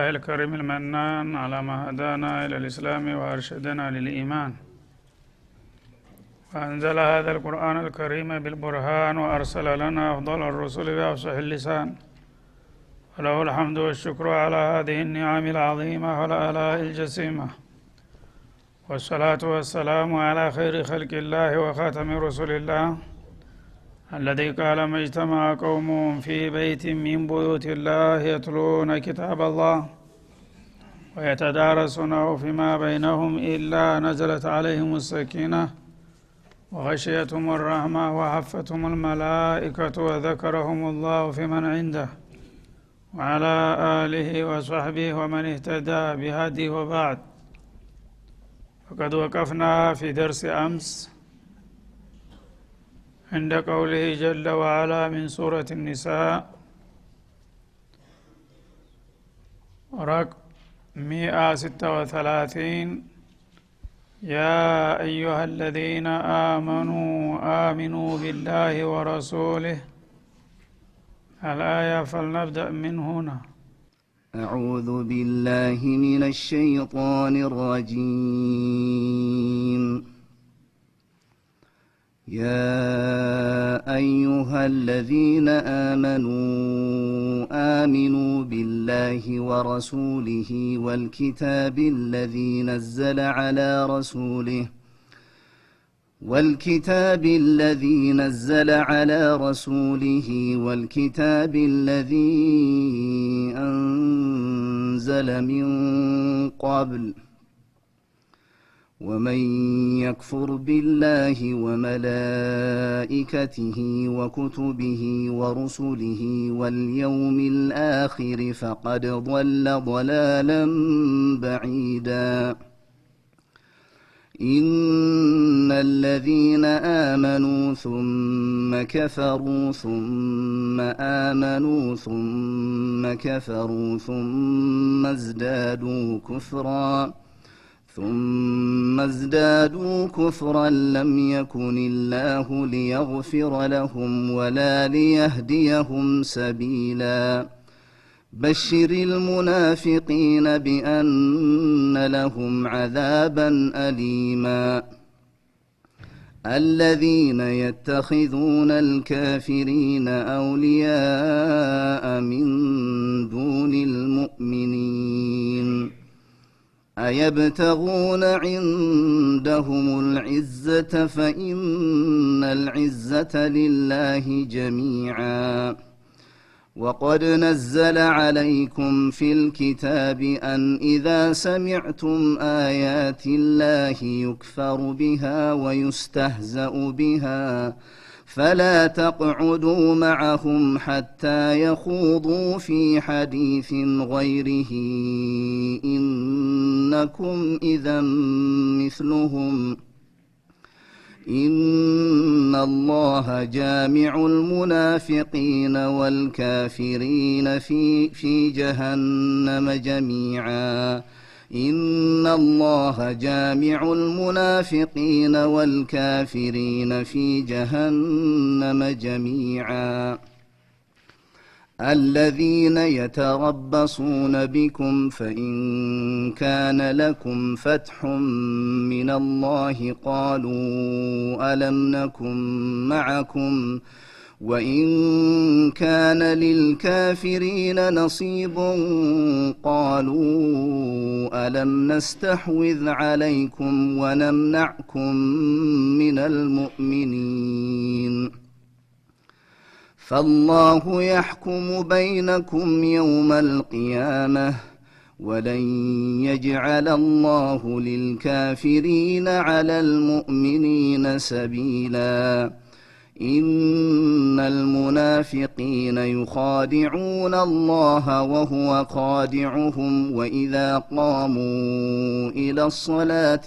الله الكريم المنان على ما هدانا إلى الإسلام وأرشدنا للإيمان، وأنزل هذا القرآن الكريم بالبرهان وأرسل لنا أفضل الرسل بأفصح اللسان، وله الحمد والشكر على هذه النعم العظيمة والآلاء الجسيمة، والصلاة والسلام على خير خلق الله وخاتم رسل الله الذي قال ما اجتمع قوم في بيت من بيوت الله يتلون كتاب الله ويتدارسونه فيما بينهم إلا نزلت عليهم السكينة وغشيتهم الرحمة وحفتهم الملائكة وذكرهم الله في من عنده وعلى آله وصحبه ومن اهتدى بهديه. وبعد، فقد وقفنا في درس أمس عند قوله جل وعلا من سورة النساء رقم 136: يا أيها الذين آمنوا بالله ورسوله. الآية فلنبدأ من هنا. أعوذ بالله من الشيطان الرجيم. يا أيها الذين آمنوا بالله ورسوله والكتاب الذي نزل على رسوله والكتاب الذي أنزل من قبل، ومن يكفر بالله وملائكته وكتبه ورسله واليوم الآخر فقد ضل ضلالا بعيدا. إن الذين آمنوا ثم كفروا ثم آمنوا ثم كفروا ثم ازدادوا كفرا لم يكن الله ليغفر لهم ولا ليهديهم سبيلا. بشر المنافقين بأن لهم عذابا أليما. الذين يتخذون الكافرين أولياء من دون المؤمنين أيبتغون عندهم العزة فإن العزة لله جميعا. وقد نزل عليكم في الكتاب أن إذا سمعتم آيات الله يكفر بها ويستهزأ بها فلا تقعدوا معهم حتى يخوضوا في حديث غيره إنكم إذا مثلهم. إن الله جامع المنافقين والكافرين في جهنم جميعا. إن الله جامع المنافقين والكافرين في جهنم جميعا. الذين يتربصون بكم فإن كان لكم فتح من الله قالوا ألم نكن معكم وإن كان للكافرين نصيب قالوا ألم نستحوذ عليكم ونمنعكم من المؤمنين. فالله يحكم بينكم يوم القيامة ولن يجعل الله للكافرين على المؤمنين سبيلا. إن المنافقين يخادعون الله وهو خادعهم وإذا قاموا إلى الصلاة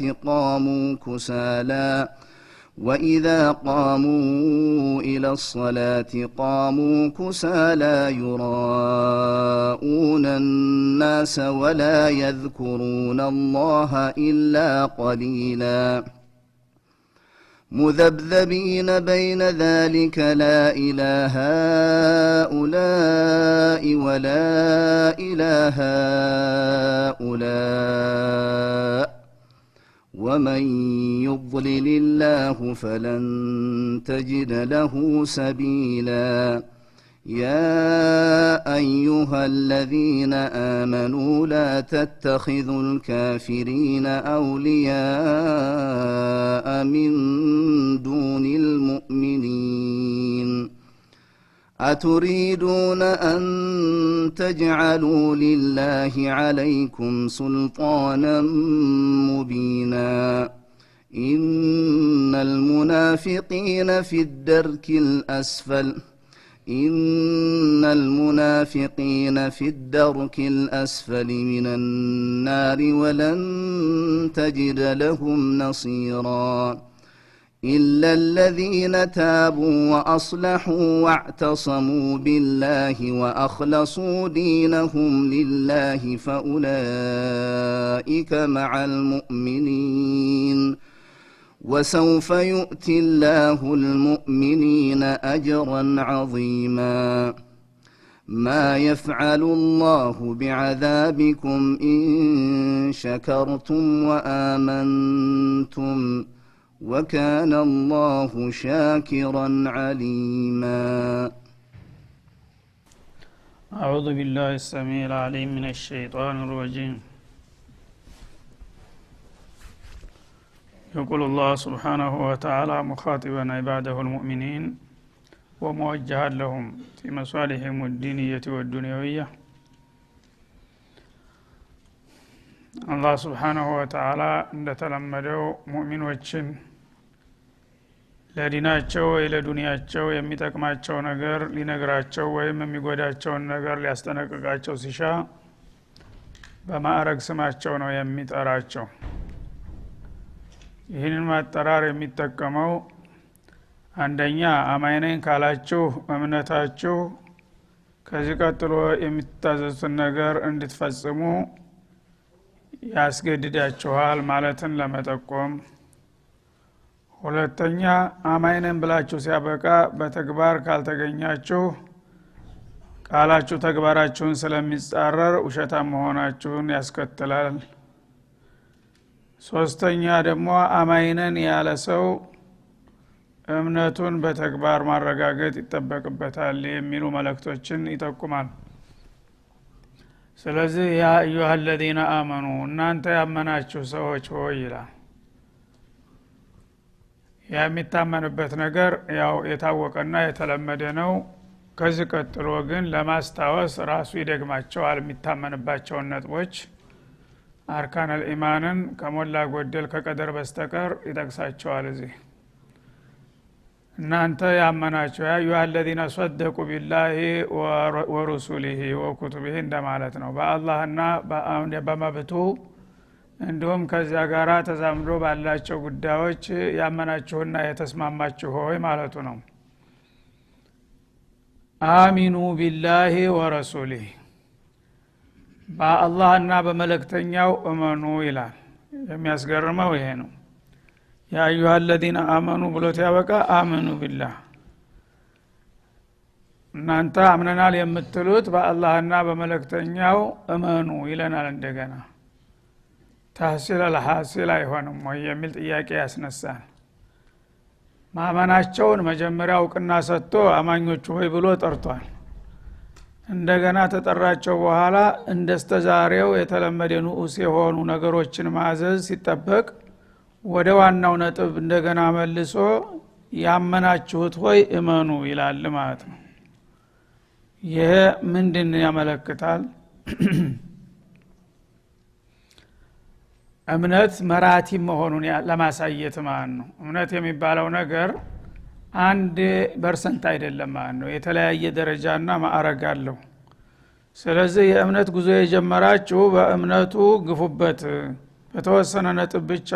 قاموا كسالى يراءون الناس ولا يذكرون الله إلا قليلا. مذبذبين بين ذلك لا إله هؤلاء ولا إله هؤلاء ومن يضلل الله فلن تجد له سبيلا يا أيها الذين آمنوا لا تتخذوا الكافرين أولياء من دون المؤمنين أتريدون أن تجعلوا لله عليكم سلطانا مبينا إن المنافقين في الدرك الأسفل من النار ولن تجد لهم نصيرا إلا الذين تابوا وأصلحوا واعتصموا بالله وأخلصوا دينهم لله فأولئك مع المؤمنين وسوف يؤتي الله المؤمنين أجرا عظيما ما يفعل الله بعذابكم إن شكرتم وآمنتم وكان الله شاكرا عليما أعوذ بالله السميع العليم من الشيطان الرجيم يقول الله سبحانه وتعالى مخاطبا عباده المؤمنين وموجها لهم في مصالحهم الدينية والدنيوية الله سبحانه وتعالى እንደተለመደው ሙእሚኖችን ለዲናቸው ወይ ለዱንያቸው የሚጠቅማቸው ነገር ሊነግራቸው ወይም የሚጎዳቸውን ነገር ሊያስጠነቅቃቸው ሲሻ በማዕረግ ስማቸው ነው የሚጠራቸው። ይህንን ማጠራር የሚጠቀመው አንደኛ አማኝነን ካላችሁ እምነታችሁ ከዚህ ቀጥሎ የሚታዘዙትን ነገር እንድትፈጽሙ ያስገድዳችኋል ማለትን ለመጠቆም፣ ሁለተኛ አማኝነን ብላችሁ ሲያበቃ በተግባር ካልተገኛችሁ ቃላችሁ ተግባራችሁን ስለሚጻረር ውሸታም መሆናችሁን ያስከትላል። ሶስተኛ ደግሞ አማኝነን ያለ ሰው እምነቱን በተግባር ማረጋገጥ ይጠበቅበታል የሚሉ መልእክቶችን ይጠቁማል። ስለዚህ ያ አዩሃ الذين آمنوا እናንተ ያመናችሁ ሰዎች ሆይ ይላል። የሚታመንበት ነገር ያው የታወቀና የተለመደ ነው። ከዚህ ቀጥሎ ግን ለማስታወስ ራሱ ይደግማቸዋል የሚታመንባቸውን ነጥቦች አርካን الإيمانን ከሞላ ጎደል ከቀደር በስተቀር ይጠቅሳቸዋል። እዚህ እናንተ ያመናችሁ ያ አዩሃ الذين صدقوا بالله ورسوله وكتبه እንደማለት ነው። በአላህና በመብቱ እንዲሁም ከዚያ ጋራ ተዛምዶ ባላቸው ጉዳዮች ያመናችሁና የተስማማችሁ ሆይ ማለቱ ነው። አሚኑ ቢላሂ ወረሱሊሂ በአላህና በመለክተኛው እመኑ ይላል። የሚያስገርመው ይሄ ነው። ያ አዩሃ الذين آمنوا ብሎት ያበቃ አመኑ ቢላህ እናንተ አምነናል የምትሉት በአላህና በመለክተኛው እመኑ ይለናል። እንደገና ተህሲል አልሐሲል አይሆንም ወይ የሚል ጥያቄ ያስነሳል። ማመናቸውን መጀመሪያ እውቅና ሰጥቶ አማኞች ሆይ ብሎ ጠርቷል። እንደገና ተጠራቸው በኋላ እንደስተዛሬው የተለመደ ንዑስ የሆኑ ነገሮችን ማዘዝ ሲጠበቅ ወደ ዋናው ነጥብ እንደገና መልሶ ያመናችሁት ሆይ እመኑ ይላል ማለት ነው። ይሄ ምንድን ያመለክታል? እምነት መራቲብ መሆኑን ለማሳየት ማለት ነው። እምነት የሚባለው ነገር 1% አይደለም ማለት ነው። የተለያየ ደረጃና ማዕረግ አለው። ስለዚህ የእምነት ጉዞ የጀመራችሁ በእምነቱ ግፉበት በተወሰነ ነጥብ ብቻ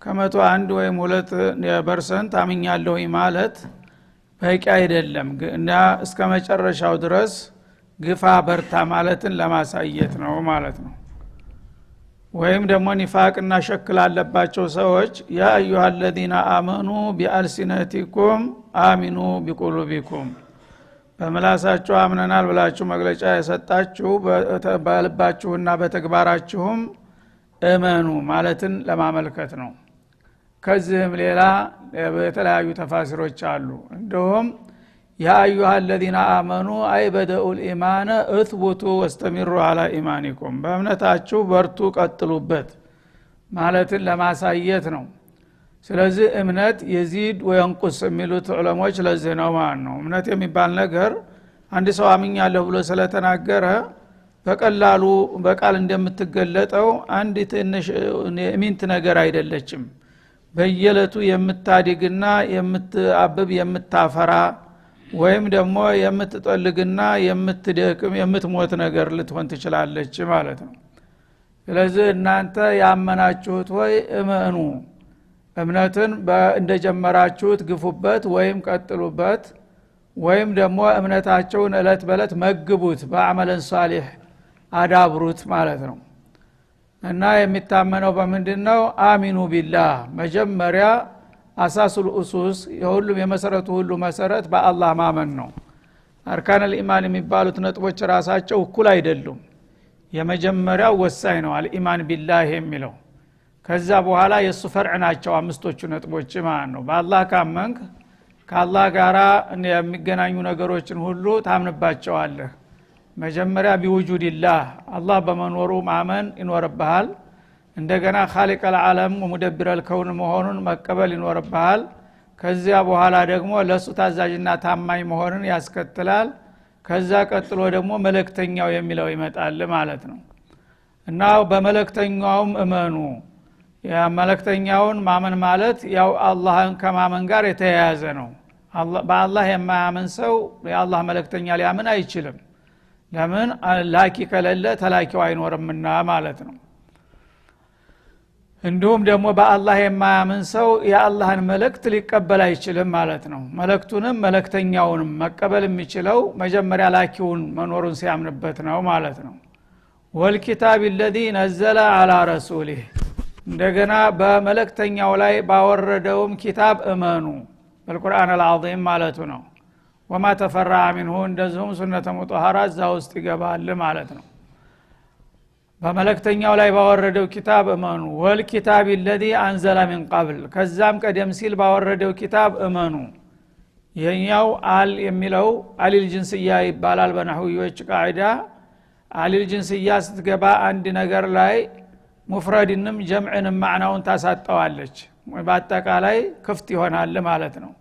ከመቶ 1 ወይም 2% አምኛለሁ ማለት በቂ አይደለም እና እስከ መጨረሻው ድረስ ግፋ በርታ ማለትን ለማሳየት ነው ማለት ነው። ወይም ደግሞ ኒፋቅና ሸክል አለባቸው ሰዎች ያ አዩሃ الذين آمنوا بألسنتكم آمنوا بقلوبكم በመላሳችሁ አምነናል ብላችሁ መግለጫ የሰጣችሁ በልባችሁና በተግባራችሁም እመኑ ማለትን ለማመልከት ነው። ከዚህም ሌላ የተለያዩ ተፋሲሮች አሉ። እንደውም ያ አዩሃ الذين آمنوا አይ بدأوا الإيمان اثبتوا واستمروا على إيمانكم በእምነታችሁ በርቱ ቀጥሉበት ማለትን ለማሳየት ነው። ስለዚህ እምነት የዚድ ወይንቁስ የሚሉት ዑለሞች ለዚህ ነው ማለት ነው። እምነት የሚባል ነገር አንድ ሰው አምኛለሁ ብሎ ስለተናገረ በቀላሉ በቃል እንደምትገለጠው አንድ ትንሽ ኢሚንት ነገር አይደለችም። በየለቱ የምታድግና የምትአብብ የምታፈራ ወይም ደግሞ የምትጠልግና የምትደክም የምትሞት ነገር ልትሆን ትችላለች ማለት ነው። ስለዚህ እናንተ ያመናችሁት ወይ እመኑ እምነትን እንደጀመራችሁት ግፉበት ወይም ቀጥሉበት ወይም ደግሞ እምነታቸውን እለት በለት መግቡት በአመለን ሷሊህ አዳብሩት ማለት ነው። እና የሚታመነው በምንድነው? አሚኑ ቢላህ መጀመሪያ አሳሱል ኡሱስ የሁሉም የመሰረቱ ሁሉ መሰረት በአላህ ማመን ነው። አርካነል ኢማን የሚባሉት ነጥቦች ራሳቸው እኩል አይደሉም። የመጀመሪያው ወሳኝ ነው አልኢማን ቢላህ የሚለው። ከዛ በኋላ የሱ ፈርዕ ናቸው አምስቶቹ ነጥቦች ማለት ነው። በአላህ ካመንክ ከአላህ ጋራ የሚገናኙ ነገሮችን ሁሉ ታምንባቸዋለህ። መጀመሪያ ቢውጁዲላህ አላህ በመኖሩ ማመን ይኖርብሃል። እንደገና ኻሊቀል ዓለም ወሙደብረል ከውን መሆኑን መቀበል ይኖርብሃል። ከዚያ በኋላ ደግሞ ለሱ ታዛዥና ታማኝ መሆንን ያስከትላል። ከዛ ቀጥሎ ደግሞ መልእክተኛው የሚለው ይመጣል ማለት ነው። እና በመልእክተኛውም እመኑ ያ መልእክተኛውን ማመን ማለት ያው አላህን ከማመን ጋር የተያያዘ ነው። በአላህ የማያምን ሰው የአላህ መልእክተኛ ሊያምን አይችልም። ለምን? ላኪ ከሌለ ተላኪው አይኖርምና ማለት ነው። እንዲሁም ደግሞ በአላህ የማያምን ሰው የአላህን መልእክት ሊቀበል አይችልም ማለት ነው። መልእክቱንም መልእክተኛውንም መቀበል የሚችለው መጀመሪያ ላኪውን መኖሩን ሲያምንበት ነው ማለት ነው። ወልኪታብ الذي نزل على رسوله እንደገና በመልእክተኛው ላይ ባወረደውም ኪታብ እመኑ በልቁርአን العظيم ማለቱ ነው። وما تفرع منه እንደዚሁም ሱነተ ሙጠሃራ እዛ ውስጥ ይገባል ማለት ነው። በመልእክተኛው ላይ ባወረደው ኪታብ እመኑ ወልኪታብ الذي انزل من قبل ከዛም ቀደም ሲል ባወረደው ኪታብ እመኑ። የኛው አል የሚለው አሊል ጅንስያ ይባላል በነህዊዎች ቃዒዳ። አሊል ጅንስያ ስትገባ አንድ ነገር ላይ ሙፍረድንም ጀምዕንም ማዕናውን ታሳጣዋለች በአጠቃላይ ክፍት ይሆናል ማለት ነው።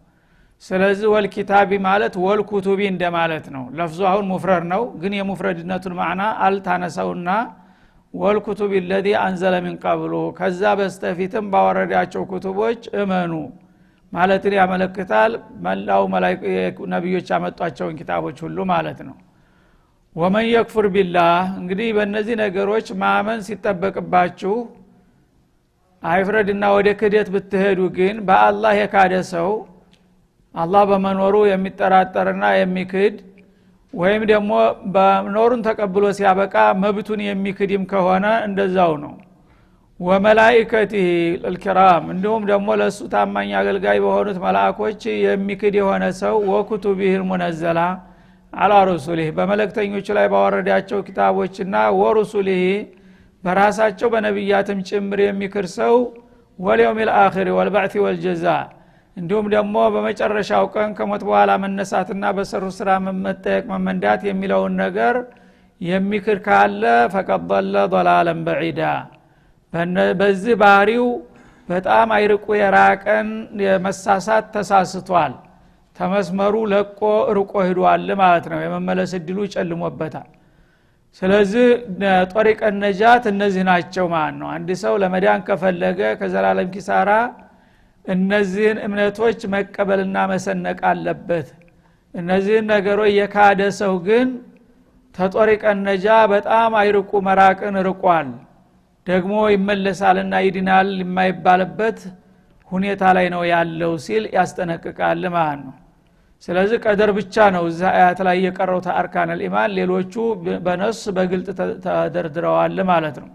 ስለዚህ ወልኪታቢ ማለት ወልኩቱቢ እንደማለት ነው። ለፍዙ አሁን ሙፍረድ ነው ግን የሙፍረድነቱን ማዕና አልታነሳውና ወልኩቱቢ الذي انزل من قبل ከዛ በስተፊትም ባወረዳቸው ኩቱቦች እመኑ ማለትን ያመለክታል። መላው ነብዮች ያመጧቸውን ኪታቦች ሁሉ ማለት ነው። ወመን የክፍር ቢላህ እንግዲህ በእነዚህ ነገሮች ማመን ሲጠበቅባችሁ አይፍረድና ወደ ክደት ብትሄዱ ግን በአላህ የካደ ሰው አላህ በመኖሩ የሚጠራጠርና የሚክድ ወይም ደግሞ በመኖሩን ተቀብሎ ሲያበቃ መብቱን የሚክድም ከሆነ እንደዛው ነው። ወመላኢከቲሂ الكرام እንዲሁም ደግሞ ለሱ ታማኝ አገልጋይ በሆኑት መላእክቶች የሚክድ የሆነ ሰው ወኩቱቢሂ المنزላ على رسوله በመልእክተኞች ላይ ባወረዳቸው ኪታቦችና ወሩሱሊሂ በራሳቸው በነብያትም ጭምር የሚክር ሰው ወልየውም الآخر والبعث والجزاء እንዲሁም ደግሞ በመጨረሻው ቀን ከሞት በኋላ መነሳትና በሰሩ ስራ መመጠቅ መመንዳት የሚለውን ነገር የሚክር ካለ فقد ضل ضلالا بعيدا በዚህ ባህሪው በጣም አይርቁ የራቀን የመሳሳት ተሳስቷል። ተመስመሩ ለቆ ርቆ ሄዷል ማለት ነው። የመመለስ እድሉ ጨልሞበታል። ስለዚህ ጦሪቀ ነጃት እነዚህ ናቸው ማለት ነው። አንድ ሰው ለመዳን ከፈለገ ከዘላለም ኪሳራ እነዚህን እምነቶች መቀበልና መሰነቅ አለበት። እነዚህን ነገሮች የካደ ሰው ግን ተጦሪቀ ነጃ በጣም አይርቁ መራቅን ርቋል። ደግሞ ይመለሳልና ይድናል የማይባልበት ሁኔታ ላይ ነው ያለው ሲል ያስጠነቅቃል ማለት ነው። ስለዚህ ቀደር ብቻ ነው እዛ አያት ላይ የቀረው ተአርካነል ኢማን ሌሎቹ በነስ በግልጥ ተደርድረዋል ማለት ነው።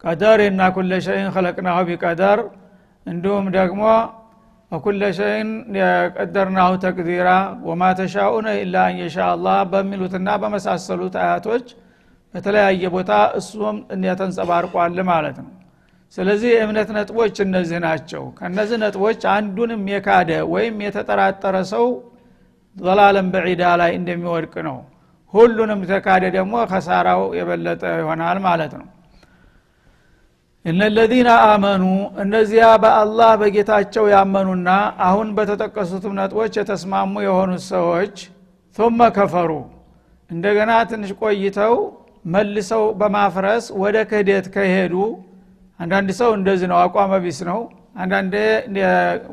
ቀደር እና ኩለ ሸይን خلقناه بقدر እንዲሁም ደግሞ وكل شيء قدرناه تقديرا وما تشاءون الا ان يشاء الله በሚሉትና በመሳሰሉት አያቶች በተለያየ ቦታ እሱም እንያተንጸባርቋል ማለት ነው። ስለዚህ የእምነት ነጥቦች እነዚህ ናቸው። ከነዚህ ነጥቦች አንዱንም የካደ ወይም የተጠራጠረ ሰው ضلالا بعيدا ላይ እንደሚወድቅ ነው። ሁሉንም ተካደ ደግሞ خسارው የበለጠ ይሆናል ማለት ነው። እነ الذين آمنوا እነዚያ በአላህ በጌታቸው ያመኑና አሁን በተጠቀሱት ነጥቦች የተስማሙ የሆኑ ሰዎች ثم كفروا እንደገና ትንሽ ቆይተው መልሰው በማፍረስ ወደ ክህደት ከሄዱ አንዳንድ ሰው እንደዚህ ነው አቋም ቢስ ነው። አንዳንዴ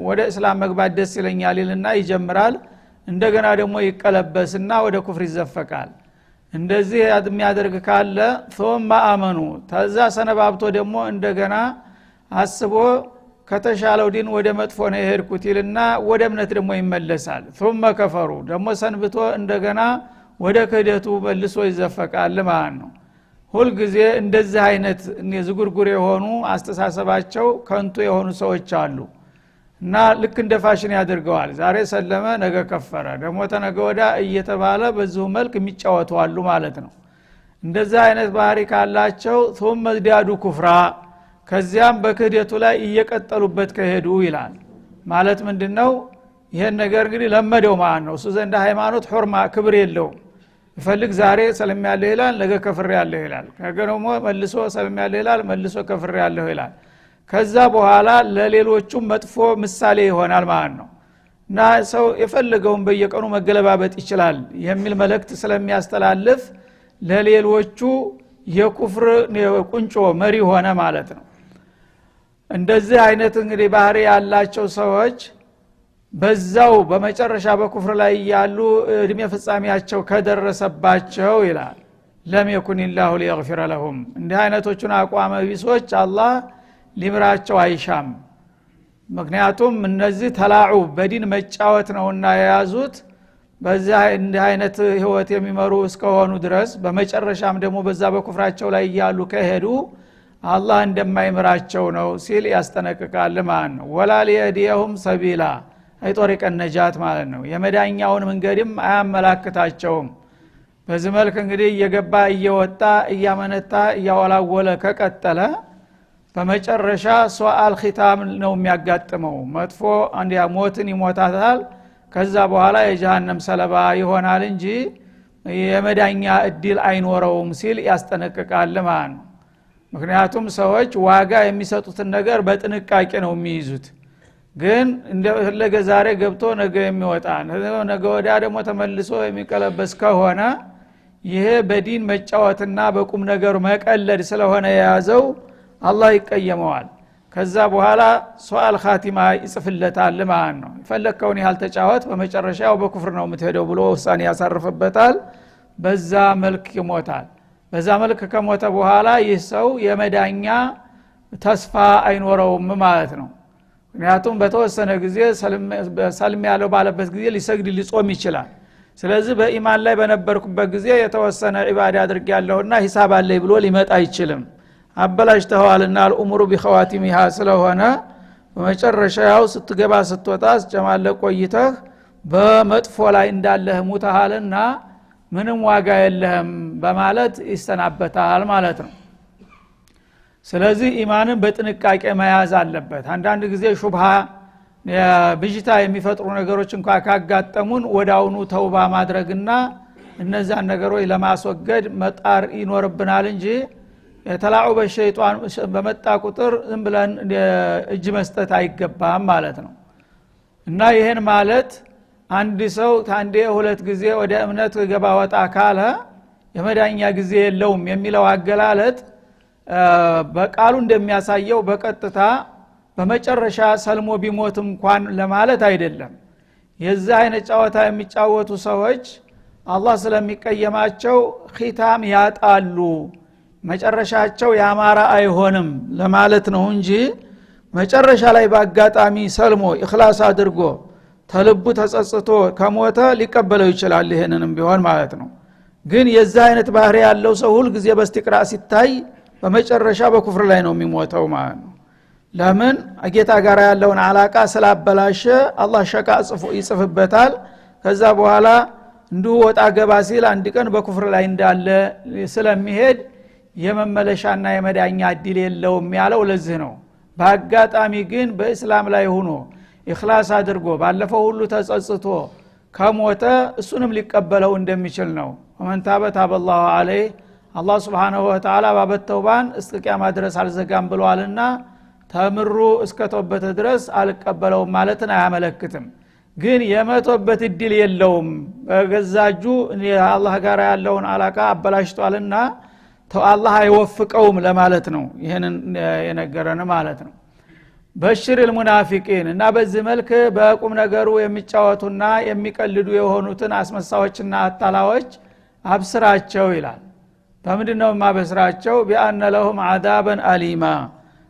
ወደ እስላም መግባት ደስ ይለኛል ይልና ይጀምራል። እንደገና ደግሞ ይቀለበስና ወደ ኩፍር ይዘፈቃል። እንደዚህ የሚያደርግ ካለ ثم آمنوا ተዛ ሰነባብቶ ደግሞ እንደገና አስቦ ከተሻለው ዲን ወደ መጥፎ ነው የሄድኩት ይልና ወደ እምነት ደግሞ ይመለሳል። ثم كفروا ደግሞ ሰንብቶ እንደገና ወደ ክህደቱ መልሶ ይዘፈቃል ማለት ነው። ሁሉ ጊዜ እንደዚህ አይነት ዝጉርጉር የሆኑ አስተሳሰባቸው ከንቱ የሆኑ ሰዎች አሉ እና ልክ እንደ ፋሽን ያደርገዋል። ዛሬ ሰለመ ነገ ከፈረ ደግሞ ተነገ ወዳ እየተባለ በዚሁ መልክ የሚጫወቱ አሉ ማለት ነው። እንደዚህ አይነት ባህሪ ካላቸው ثم ازدادوا كفرا ከዚያም በክህደቱ ላይ እየቀጠሉበት ከሄዱ ይላል። ማለት ምንድነው? ይሄን ነገር እንግዲህ ለመደው ማለት ነው። እሱ ዘንድ ሃይማኖት ሑርማ ክብር የለውም። ይፈልግ ዛሬ ሰለም ያለው ይላል፣ ነገ ከፍር ያለው ይላል። ነገ ደግሞ መልሶ ሰለም ያለው ይላል፣ መልሶ ከፍር ያለው ይላል። ከዛ በኋላ ለሌሎቹም መጥፎ ምሳሌ ይሆናል ማለት ነው። እና ሰው የፈለገውን በየቀኑ መገለባበጥ ይችላል የሚል መልእክት ስለሚያስተላልፍ ለሌሎቹ የኩፍር ቁንጮ መሪ ሆነ ማለት ነው። እንደዚህ አይነት እንግዲህ ባህሪ ያላቸው ሰዎች በዛው በመጨረሻ በኩፍር ላይ ያሉ እድሜ ፍጻሜያቸው ከደረሰባቸው ይላል ለም يكن الله ليغفر لهم እንዲህ አይነቶቹን አቋም ቢሶች አላህ ሊምራቸው አይሻም። ምክንያቱም እነዚህ ተላዑ በዲን መጫወት ነውና የያዙት በዛ እንዲህ አይነት ህይወት የሚመሩ እስከሆኑ ድረስ በመጨረሻም ደግሞ በዛ በኩፍራቸው ላይ ያሉ ከሄዱ አላህ እንደማይምራቸው ነው ሲል ያስጠነቅቃል ማለት ነው። ወላ ሊየዲየሁም ሰቢላ አይ ጦሪቀ ነጃት ማለት ነው። የመዳኛውን መንገድም አያመላክታቸውም። በዚህ መልክ እንግዲህ እየገባ እየወጣ እያመነታ እያወላወለ ከቀጠለ በመጨረሻ ሱአል ኺታም ነው የሚያጋጥመው። መጥፎ አንዲያ ሞትን ይሞታታል። ከዛ በኋላ የጀሃነም ሰለባ ይሆናል እንጂ የመዳኛ እድል አይኖረውም ሲል ያስጠነቅቃል ማለት ነው። ምክንያቱም ሰዎች ዋጋ የሚሰጡትን ነገር በጥንቃቄ ነው የሚይዙት። ግን እንደፈለገ ዛሬ ገብቶ ነገ የሚወጣ ነገ ወዲያ ደግሞ ተመልሶ የሚቀለበስ ከሆነ ይሄ በዲን መጫወትና በቁም ነገር መቀለድ ስለሆነ የያዘው አላህ ይቀየመዋል። ከዛ በኋላ ሱአል ኻቲማ ይጽፍለታል ማለት ነው። ፈለከውን ያህል ተጫወት በመጨረሻው በኩፍር ነው የምትሄደው ብሎ ውሳኔ ያሳርፍበታል። በዛ መልክ ይሞታል። በዛ መልክ ከሞተ በኋላ ይህ ሰው የመዳኛ ተስፋ አይኖረውም ማለት ነው። ምክንያቱም በተወሰነ ጊዜ ሰልም ያለው ባለበት ጊዜ ሊሰግድ ሊጾም ይችላል። ስለዚህ በኢማን ላይ በነበርኩበት ጊዜ የተወሰነ ዒባዳ አድርጌያለሁና ሂሳብ አለኝ ብሎ ሊመጣ አይችልም። አበላሽተዋልና الامور بخواتمها ስለሆነ በመጨረሻው ስትገባ ስትወጣ ጀማለ ቆይተህ በመጥፎ ላይ እንዳለህ ሙተሃልና ምንም ዋጋ የለህም በማለት ይስተናበታል ማለት ነው። ስለዚህ ኢማንን በጥንቃቄ መያዝ አለበት። አንዳንድ ጊዜ ሹብሃ ብጅታ የሚፈጥሩ ነገሮች እንኳን ካጋጠሙን ወዳውኑ ተውባ ማድረግና እነዛን ነገሮች ለማስወገድ መጣር ይኖርብናል እንጂ የተላዑ በሸይጣን በመጣ ቁጥር ዝም ብለን እጅ መስጠት አይገባም ማለት ነው። እና ይሄን ማለት አንድ ሰው ታንዴ ሁለት ጊዜ ወደ እምነት ገባ ወጣ ካለ የመዳኛ ጊዜ የለውም የሚለው አገላለጥ በቃሉ እንደሚያሳየው በቀጥታ በመጨረሻ ሰልሞ ቢሞት እንኳን ለማለት አይደለም። የዛ አይነት ጫወታ የሚጫወቱ ሰዎች አላህ ስለሚቀየማቸው ኺታም ያጣሉ፣ መጨረሻቸው ያማረ አይሆንም ለማለት ነው እንጂ መጨረሻ ላይ በአጋጣሚ ሰልሞ ኢኽላስ አድርጎ ተልቡ ተጸጽቶ ከሞተ ሊቀበለው ይችላል። ይሄንንም ቢሆን ማለት ነው። ግን የዛ አይነት ባህሪ ያለው ሰው ሁሉ ጊዜ በስቲቅራ ሲታይ በመጨረሻ በኩፍር ላይ ነው የሚሞተው ማለት ነው። ለምን አጌታ ጋር ያለውን አላቃ ስላበላሸ አላህ ሸቃ ይጽፍበታል። ከዛ በኋላ እንዲሁ ወጣ ገባ ሲል አንድ ቀን በኩፍር ላይ እንዳለ ስለሚሄድ የመመለሻና የመዳኛ እድል የለውም ያለው ለዚህ ነው። በአጋጣሚ ግን በእስላም ላይ ሆኖ ኢኽላስ አድርጎ ባለፈው ሁሉ ተጸጽቶ ከሞተ እሱንም ሊቀበለው እንደሚችል ነው። ወመን ታበ ታበላሁ ዐለይሂ አላህ Subhanahu Wa Ta'ala ባበተውባን እስከ ቂያማ ድረስ አልዘጋም ብሏልና ተምሩ እስከ ተውበተ ድረስ አልቀበለውም ማለትን አያመለክትም። ግን የመተውበት እድል የለውም በገዛጁ አላህ ጋር ያለውን አላቃ አበላሽቷልና አላህ አይወፍቀውም ለማለት ነው ይሄንን የነገረን ማለት ነው። በሽሪል ሙናፊቂን እና በዚህ መልክ በቁም ነገሩ የሚጫወቱና የሚቀልዱ የሆኑትን አስመሳዮችና አታላዎች አብስራቸው ይላል። በምንድነው ማበስራቸው? ቢአነ ለሁም አዳበን አሊማ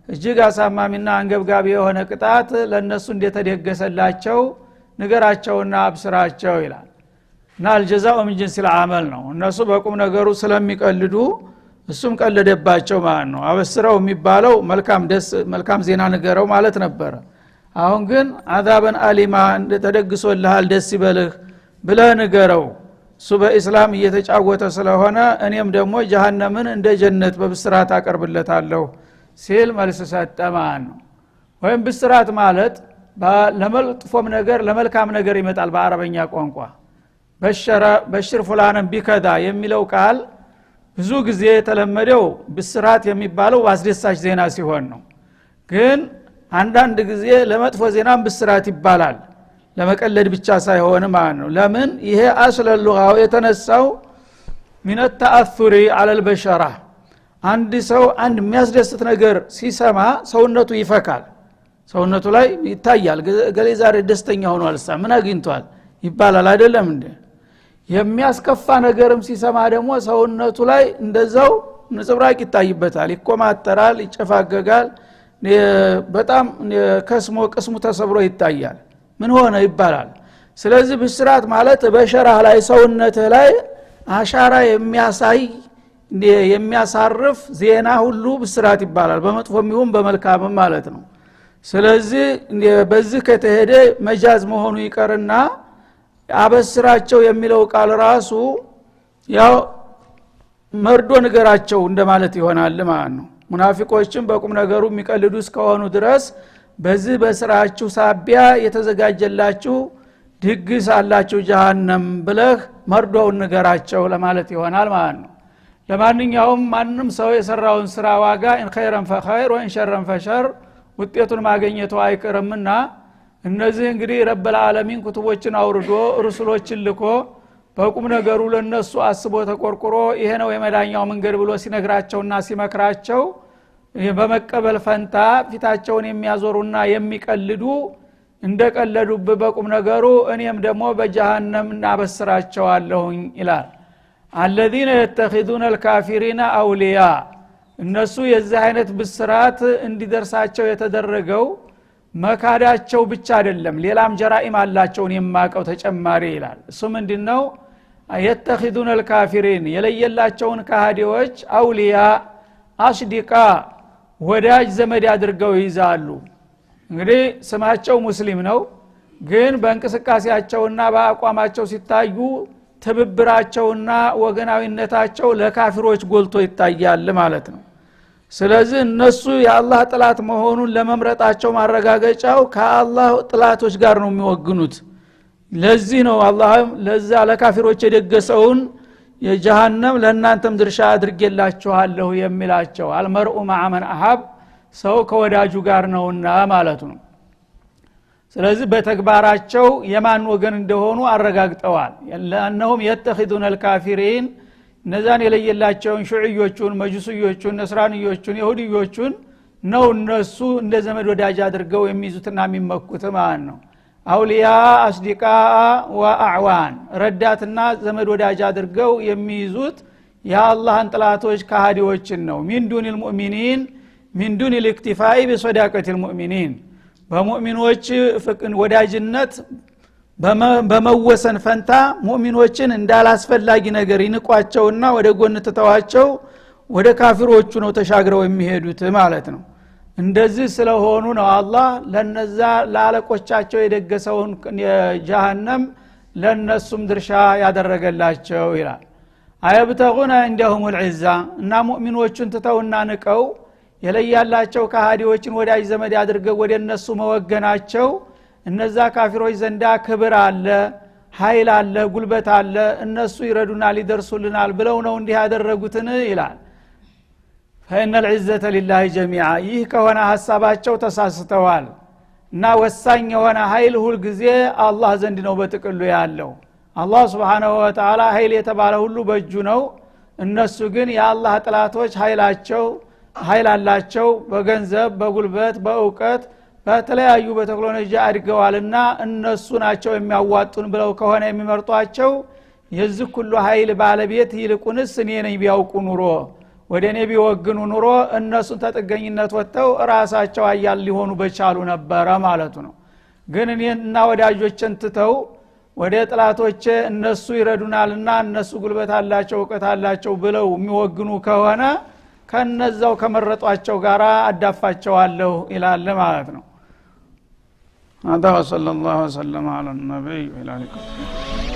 እጅግ አሳማሚና አንገብጋቢ የሆነ ቅጣት ለነሱ እንደተደገሰላቸው ንገራቸውና አብስራቸው ይላል። እና الجزاء من جنس العمل ነው። እነሱ በቁም ነገሩ ስለሚቀልዱ እሱም ቀለደባቸው ማለት ነው። አበስረው የሚባለው መልካም ዜና ንገረው ማለት ነበር። አሁን ግን አዛበን አሊማ ተደግሶልሃል ደስ ይበልህ ብለህ ንገረው። እሱ በእስላም እየተጫወተ ስለሆነ እኔም ደግሞ ጀሃነምን እንደ ጀነት በብስራት አቀርብለታለሁ ሲል መልስ ሰጠ ማለት ነው። ወይም ብስራት ማለት ለመልጥፎም ነገር ለመልካም ነገር ይመጣል በአረበኛ ቋንቋ። በሽር ፉላንን ቢከዳ የሚለው ቃል ብዙ ጊዜ የተለመደው ብስራት የሚባለው አስደሳች ዜና ሲሆን ነው። ግን አንዳንድ ጊዜ ለመጥፎ ዜናም ብስራት ይባላል ለመቀለድ ብቻ ሳይሆን ማለት ነው። ለምን ይሄ አስለ ሉጋው የተነሳው من التأثر على البشرة አንድ ሰው አንድ የሚያስደስት ነገር ሲሰማ ሰውነቱ ይፈካል፣ ሰውነቱ ላይ ይታያል። ገሌ ዛሬ ደስተኛ ሆኗል ምን አግኝቷል ይባላል አይደለም እንዴ? የሚያስከፋ ነገርም ሲሰማ ደግሞ ሰውነቱ ላይ እንደዛው ንጽብራቅ ይታይበታል፣ ይቆማተራል፣ ይጨፋገጋል፣ በጣም ከስሞ ቅስሙ ተሰብሮ ይታያል። ምን ሆነ ይባላል። ስለዚህ ብስራት ማለት በሸራህ ላይ ሰውነት ላይ አሻራ የሚያሳይ የሚያሳርፍ ዜና ሁሉ ብስራት ይባላል፣ በመጥፎም ይሁን በመልካም ማለት ነው። ስለዚህ በዚህ ከተሄደ መጃዝ መሆኑ ይቀርና አበስራቸው የሚለው ቃል ራሱ ያው መርዶ ንገራቸው እንደማለት ይሆናል ማለት ነው። ሙናፊቆችም በቁም ነገሩ የሚቀልዱ እስከሆኑ ድረስ በዚህ በስራችሁ ሳቢያ የተዘጋጀላችሁ ድግስ አላችሁ ጀሃነም ብለህ መርዶውን ንገራቸው ለማለት ይሆናል ማለት ነው። ለማንኛውም ማንንም ሰው የሰራውን ስራ ዋጋ ኢን ኸይረን ፈኸይር ወኢን ሸረን ፈሸር ውጤቱን ማግኘቱ አይቀርምና እነዚህ እንግዲህ ረበል ዓለሚን ኩቱቦችን አውርዶ ሩሱሎችን ልኮ በቁም ነገሩ ለነሱ አስቦ ተቆርቆሮ ይሄ ነው የመዳኛው መንገድ ብሎ ሲነግራቸውና ሲመክራቸው በመቀበል ፈንታ ፊታቸውን የሚያዞሩና የሚቀልዱ እንደቀለዱብ በቁም ነገሩ እኔም ደግሞ በጀሃነም እናበስራቸዋለሁኝ ይላል። الذين يتخذون الكافرين اولياء እነሱ የዚህ አይነት ብስራት እንዲደርሳቸው የተደረገው መካዳቸው ብቻ አይደለም ሌላም ጀራኢም አላቸውን የማቀው ተጨማሪ ይላል። እሱ ምንድነው? يتخذون الكافرين የለየላቸውን ካህዲዎች አውሊያ አሽዲቃ ወዳጅ ዘመድ አድርገው ይዛሉ። እንግዲህ ስማቸው ሙስሊም ነው፣ ግን በእንቅስቃሴያቸውና በአቋማቸው ሲታዩ ትብብራቸውና ወገናዊነታቸው ለካፊሮች ጎልቶ ይታያል ማለት ነው። ስለዚህ እነሱ የአላህ ጥላት መሆኑን ለመምረጣቸው ማረጋገጫው ከአላህ ጥላቶች ጋር ነው የሚወግኑት። ለዚህ ነው አላህም ለዛ ለካፊሮች የደገሰውን የጀሃነም ለእናንተም ድርሻ አድርጌላችኋለሁ የሚላቸው። አልመርኡ መዐ መን አሐብ ሰው ከወዳጁ ጋር ነውና ማለት ነው። ስለዚህ በተግባራቸው የማን ወገን እንደሆኑ አረጋግጠዋል። ለአንهم يتخذون الكافرين እነዛን የለየላቸውን ሹዕዮቹን መጁስዮቹን ነስራንዮቹን ይሁዲዮቹን ነው እነሱ እንደ ዘመድ ወዳጅ አድርገው የሚይዙትና የሚመኩት ማለት ነው። አውሊያ አስዲቃ ወአዕዋን ረዳትና ዘመድ ወዳጅ አድርገው የሚይዙት የአላህን ጥላቶች ካህዲዎችን ነው። ሚን ዱኒል ሙእሚኒን ሚን ዱኒል ኢክቲፋኢ ቢሰዳቀቲል ሙእሚኒን በሙእሚኖች ፍቅን ወዳጅነት በመወሰን ፈንታ ሙእሚኖችን እንዳላስፈላጊ ነገር ይንቋቸውና ወደ ጎን ተተዋቸው ወደ ካፊሮቹ ነው ተሻግረው የሚሄዱት ማለት ነው። እንደዚህ ስለሆኑ ነው አላህ ለነዛ ለአለቆቻቸው የደገሰውን የጀሃነም ለነሱም ድርሻ ያደረገላቸው ይላል። አየብተጉና እንደሁም العزة እና ሙእሚኖቹን ተተውና ንቀው የለያላቸው ከሃዲዎችን ወዳጅ ዘመድ አድርገው ወደ እነሱ መወገናቸው እነዛ ካፊሮች ዘንዳ ክብር አለ፣ ኃይል አለ፣ ጉልበት አለ፣ እነሱ ይረዱናል ይደርሱልናል ብለው ነው እንዲህ ያደረጉትን ይላል። فإن العزة لله جميعا ይህ ከሆነ ሐሳባቸው ተሳስተዋል እና ወሳኝ የሆነ ኃይል ሁሉ ጊዜ አላህ ዘንድ ነው በጥቅሉ ያለው። አላህ Subhanahu Wa Ta'ala ኃይል የተባለ ሁሉ በእጁ ነው። እነሱ ግን የአላህ ጥላቶች ኃይል አላቸው በገንዘብ በጉልበት በእውቀት በተለያዩ በቴክኖሎጂ አድገዋልና እነሱ ናቸው የሚያዋጡን ብለው ከሆነ የሚመርጧቸው የዚህ ሁሉ ኃይል ባለቤት ይልቁንስ እኔ ነኝ ቢያውቁ ኑሮ ወደኔ ቢወግኑ ኑሮ እነሱን ተጥገኝነት ወጥተው ራሳቸው አያል ሊሆኑ በቻሉ ነበር ማለቱ ነው። ግን እኔና ወዳጆችን ትተው ወደ ጥላቶች እነሱ ይረዱናልና እነሱ ጉልበት አላቸው እውቀት አላቸው ብለው የሚወግኑ ከሆነ ከነዛው ከመረጧቸው ጋራ አዳፋቸዋለሁ ይላል ማለት ነው። هذا صلى الله وسلم على النبي وعلى اله وصحبه